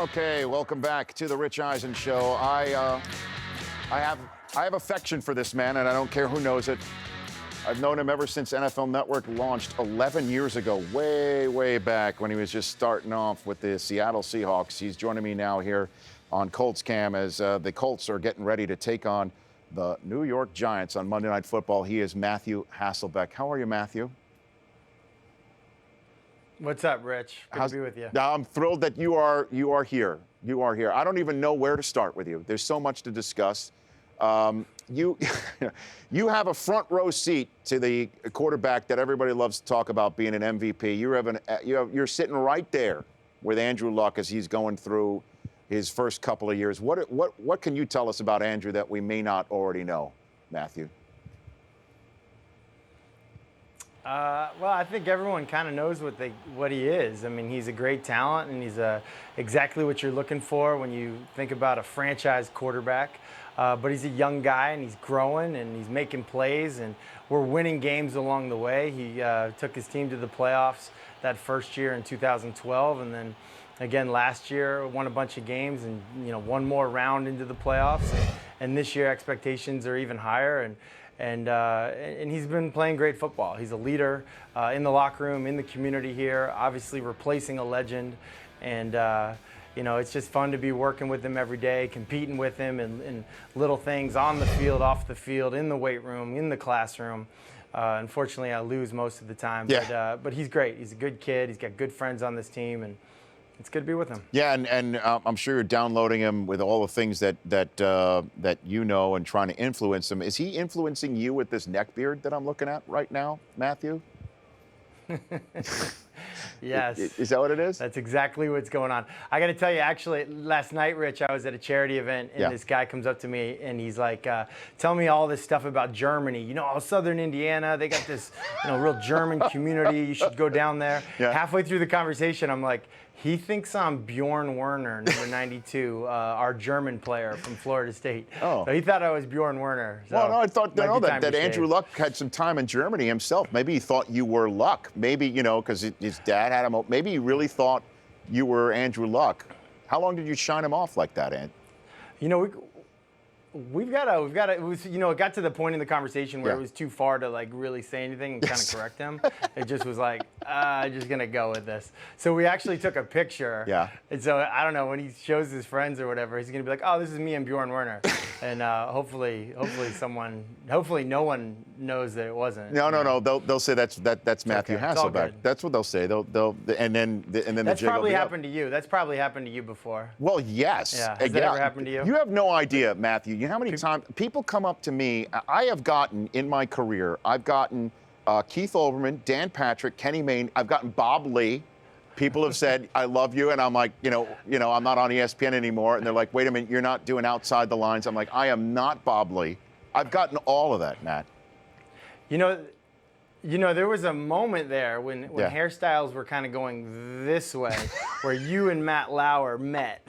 Okay, welcome back to the Rich Eisen Show. I have affection for this man, and I don't care who knows it. I've known him ever since NFL Network launched 11 years ago, way back when he was just starting off with the Seattle Seahawks. He's joining me now here on Colts Cam as the Colts are getting ready to take on the New York Giants on Monday Night Football. He is Matthew Hasselbeck. How are you, Matthew? What's up, Rich? Good to be with you. I'm thrilled that you are here. You are here. I don't even know where to start with you. There's so much to discuss. You you have a front row seat to the quarterback that everybody loves to talk about being an MVP. You're sitting right there with Andrew Luck as he's going through his first couple of years. What can you tell us about Andrew that we may not already know, Matthew? Well, I think everyone kind of knows what he is. I mean, he's a great talent, and he's exactly what you're looking for when you think about a franchise quarterback. But he's a young guy, and he's growing, and he's making plays, and we're winning games along the way. He took his team to the playoffs that first year in 2012, and then again last year won a bunch of games, and one more round into the playoffs. And this year expectations are even higher, and he's been playing great football. He's a leader in the locker room, in the community here, obviously replacing a legend. And, it's just fun to be working with him every day, competing with him in little things on the field, off the field, in the weight room, in the classroom. Unfortunately, I lose most of the time. Yeah. But he's great. He's a good kid. He's got good friends on this team, and it's good to be with him. Yeah, and I'm sure you're downloading him with all the things that you know and trying to influence him. Is he influencing you with this neck beard that I'm looking at right now, Matthew? Yes. Is that what it is? That's exactly what's going on. I got to tell you, actually, last night, Rich, I was at a charity event, and this guy comes up to me, and he's like, tell me all this stuff about Germany. Southern Indiana, they got this real German community. You should go down there. Yeah. Halfway through the conversation, I'm like, he thinks I'm Bjorn Werner, number 92, our German player from Florida State. Oh. So he thought I was Bjorn Werner. So well, no, I thought that Andrew shave. Luck had some time in Germany himself. Maybe he thought you were Luck. Maybe, because his dad had him. Maybe he really thought you were Andrew Luck. How long did you shine him off like that, Ant? We've got to, it was, it got to the point in the conversation where it was too far to really say anything and kind of correct him. It just was like, I'm just going to go with this. So we actually took a picture. Yeah. And so I don't know, when he shows his friends or whatever, he's going to be like, oh, this is me and Bjorn Werner. And hopefully no one knows that it wasn't. No. They'll say that's Matthew Hasselbeck. That's what they'll say. And then that's probably happened to you. That's probably happened to you before. Well, yes. Yeah. Has that ever happened to you? You have no idea, Matthew. You know how many times people come up to me? I have gotten in my career. I've gotten Keith Olbermann, Dan Patrick, Kenny Mayne. I've gotten Bob Lee. People have said, I love you. And I'm like, I'm not on ESPN anymore. And they're like, wait a minute, you're not doing Outside the Lines. I'm like, I am not Bob Lee. I've gotten all of that, Matt. There was a moment there when hairstyles were kind of going this way, where you and Matt Lauer met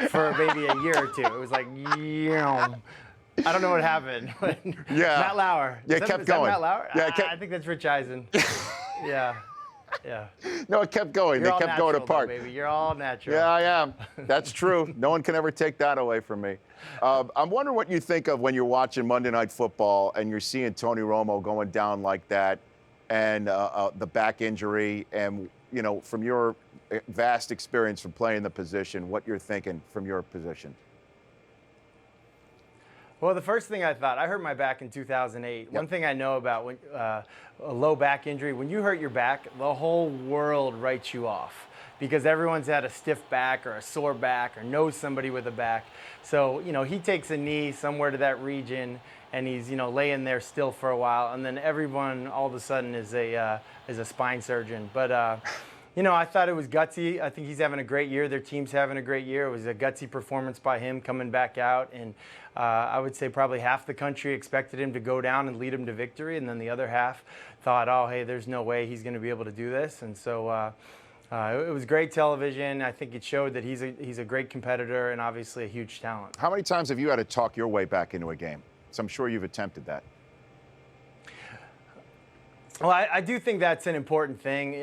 for maybe a year or two. It was like, I don't know what happened. Matt Lauer. Yeah, it kept going. That Matt Lauer? Yeah, I think that's Rich Eisen. Yeah. No, it kept going. You're they kept going apart. Though, baby. You're all natural. Yeah, I am. That's true. No one can ever take that away from me. I'm wondering what you think of when you're watching Monday Night Football and you're seeing Tony Romo going down like that, and the back injury, and from your vast experience from playing the position, what you're thinking from your position. Well, the first thing I hurt my back in 2008. Yep. One thing I know about a low back injury, when you hurt your back, the whole world writes you off because everyone's had a stiff back or a sore back or knows somebody with a back. So, he takes a knee somewhere to that region and he's, laying there still for a while, and then everyone all of a sudden is a spine surgeon. But I thought it was gutsy. I think he's having a great year. Their team's having a great year. It was a gutsy performance by him coming back out. And I would say probably half the country expected him to go down and lead him to victory. And then the other half thought, oh, hey, there's no way he's going to be able to do this. And so it was great television. I think it showed that he's a great competitor and obviously a huge talent. How many times have you had to talk your way back into a game? So I'm sure you've attempted that. Well, I do think that's an important thing,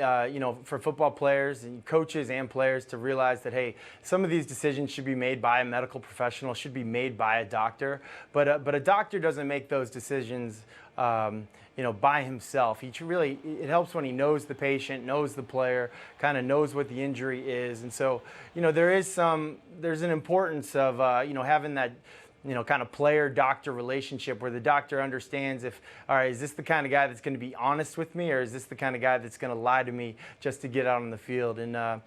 for football players and coaches and players to realize that, hey, some of these decisions should be made by a medical professional, should be made by a doctor. But a doctor doesn't make those decisions, by himself. It helps when he knows the patient, knows the player, kind of knows what the injury is. And so, there's an importance of, having that, kind of player-doctor relationship where the doctor understands all right, is this the kind of guy that's going to be honest with me, or is this the kind of guy that's going to lie to me just to get out on the field? And,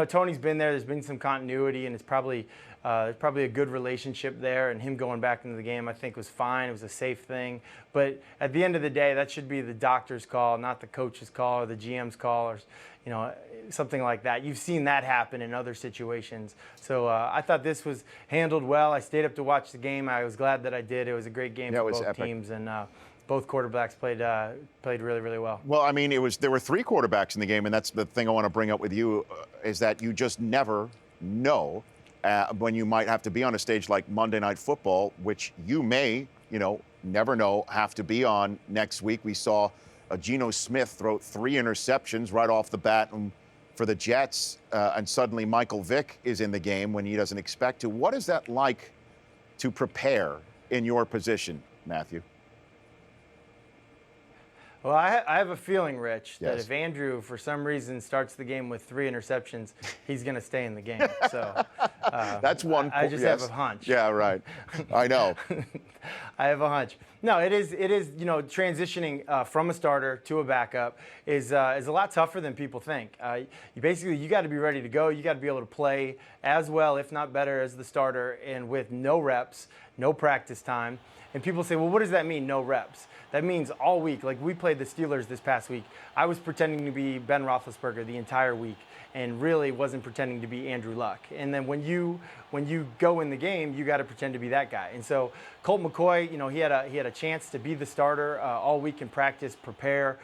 Tony's been there. There's been some continuity, and it's probably a good relationship there. And him going back into the game, I think, was fine. It was a safe thing. But at the end of the day, that should be the doctor's call, not the coach's call or the GM's call, or something like that. You've seen that happen in other situations. So I thought this was handled well. I stayed up to watch the game. I was glad that I did. It was a great game for both teams, and both quarterbacks played really, really well. Well, I mean, there were 3 quarterbacks in the game, and that's the thing I want to bring up with you, is that you just never know when you might have to be on a stage like Monday Night Football, which you may, never know, have to be on next week. We saw Geno Smith throw 3 interceptions right off the bat for the Jets, and suddenly Michael Vick is in the game when he doesn't expect to. What is that like to prepare in your position, Matthew? Well, I have a feeling, Rich, that Yes. if Andrew, for some reason, starts the game with 3 interceptions, he's going to stay in the game. So that's one. I just have a hunch. Yeah, right. I know. I have a hunch. No, it is. Transitioning from a starter to a backup is a lot tougher than people think. You got to be ready to go. You got to be able to play as well, if not better, as the starter, and with no reps, no practice time. And people say, well, what does that mean, no reps? That means all week. Like, we played the Steelers this past week. I was pretending to be Ben Roethlisberger the entire week and really wasn't pretending to be Andrew Luck. And then when you go in the game, you got to pretend to be that guy. And so Colt McCoy, he had a chance to be the starter all week in practice, prepare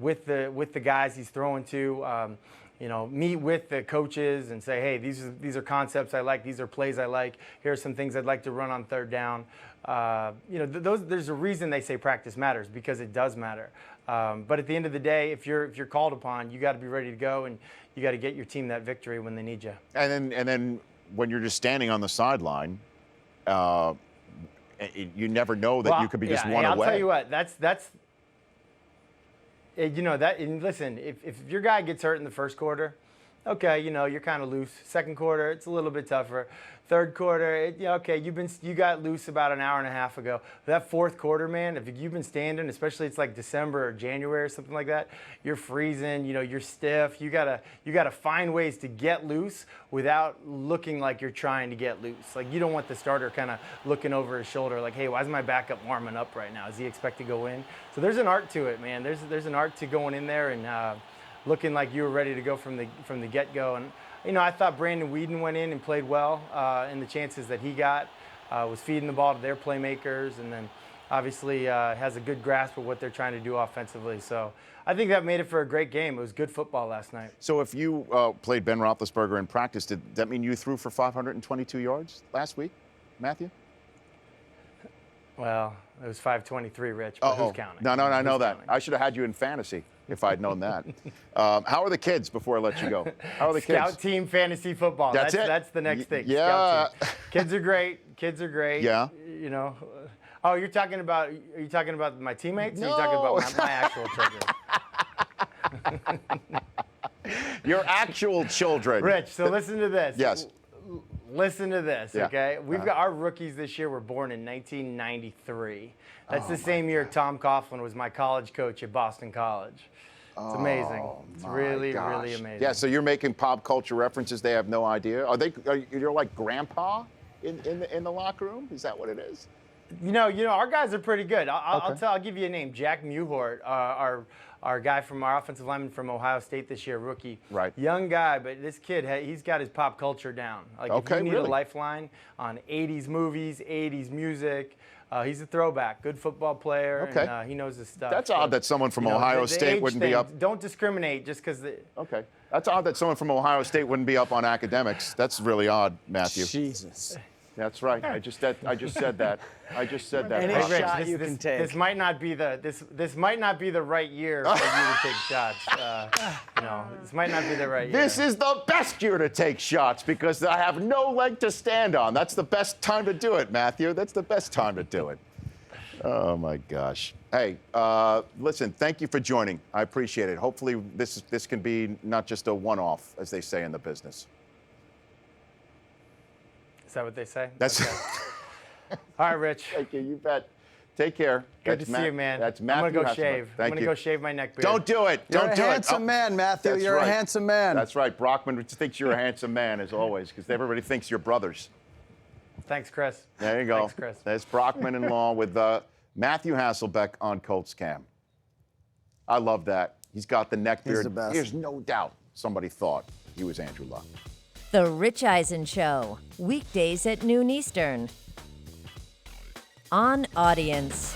with the guys he's throwing to. Meet with the coaches and say, hey, these are concepts I like. These are plays I like. Here are some things I'd like to run on third down. There's a reason they say practice matters, because it does matter. But at the end of the day, if you're called upon, you got to be ready to go, and you got to get your team that victory when they need you. And then when you're just standing on the sideline, you never know that you could be just one away. I'll tell you what, that's and listen, if your guy gets hurt in the first quarter, okay, you're kind of loose. Second quarter, it's a little bit tougher. Third quarter, you got loose about an hour and a half ago. That fourth quarter, man, if you've been standing, especially it's like December or January or something like that, you're freezing, you're stiff. You gotta find ways to get loose without looking like you're trying to get loose. Like, you don't want the starter kind of looking over his shoulder like, hey, why is my backup warming up right now? Does he expect to go in? So there's an art to it, man. There's an art to going in there and looking like you were ready to go from the get-go. And I thought Brandon Weeden went in and played well in the chances that he got, was feeding the ball to their playmakers, and then obviously has a good grasp of what they're trying to do offensively. So I think that made it for a great game. It was good football last night. So if you played Ben Roethlisberger in practice, did that mean you threw for 522 yards last week, Matthew? Well, it was 523, Rich, but who's counting? No, I know that. Counting? I should have had you in fantasy if I'd known that. How are the kids before I let you go? How are the kids? Scout team fantasy football. That's it? That's the next thing. Yeah. Kids are great. Yeah. Oh, are you talking about my teammates? No. Or are you talking about my actual children? Your actual children. Rich, so listen to this. Yes. Listen to this, Yeah. okay? We've got our rookies this year were born in 1993. That's the same year Tom Coughlin was my college coach at Boston College. It's amazing. It's really, really amazing. Yeah, so you're making pop culture references. They have no idea. You're like grandpa in the locker room? Is that what it is? Our guys are pretty good. I'll give you a name. Jack Muhort, our guy from our offensive lineman from Ohio State this year, rookie. Right. Young guy, but this kid, he's got his pop culture down. Like, if you need a lifeline on 80s movies, 80s music, he's a throwback. Good football player. Okay. And he knows his stuff. That's odd that someone from Ohio State wouldn't be up. Don't discriminate just because. Okay. That's odd that someone from Ohio State wouldn't be up on academics. That's really odd, Matthew. Jesus. That's right. I just said that. I just said that. Any Brock. Rich, shot you can take. This might not be the right year for you to take shots. This might not be the right year. This is the best year to take shots because I have no leg to stand on. That's the best time to do it, Matthew. That's the best time to do it. Oh my gosh. Hey, listen, thank you for joining. I appreciate it. Hopefully this can be not just a one-off, as they say in the business. Is that what they say? That's Okay. All right, Rich. Thank you. You bet. Take care. Good That's to see you, man. That's Matthew. I'm gonna go Hasselbeck. shave. Thank I'm gonna you. go shave my neck beard. Don't do it. You're Don't a do handsome it. man, Matthew. That's You're right. a handsome man. That's right. Brockman thinks you're a handsome man, as always, because everybody thinks you're brothers. Thanks, Chris. There you go. Thanks, Chris. That's Brockman-in-law with Matthew Hasselbeck on Colts Cam. I love that. He's got the neck beard. He's the best. There's no doubt somebody thought he was Andrew Luck. The Rich Eisen Show, weekdays at noon Eastern. On Audience.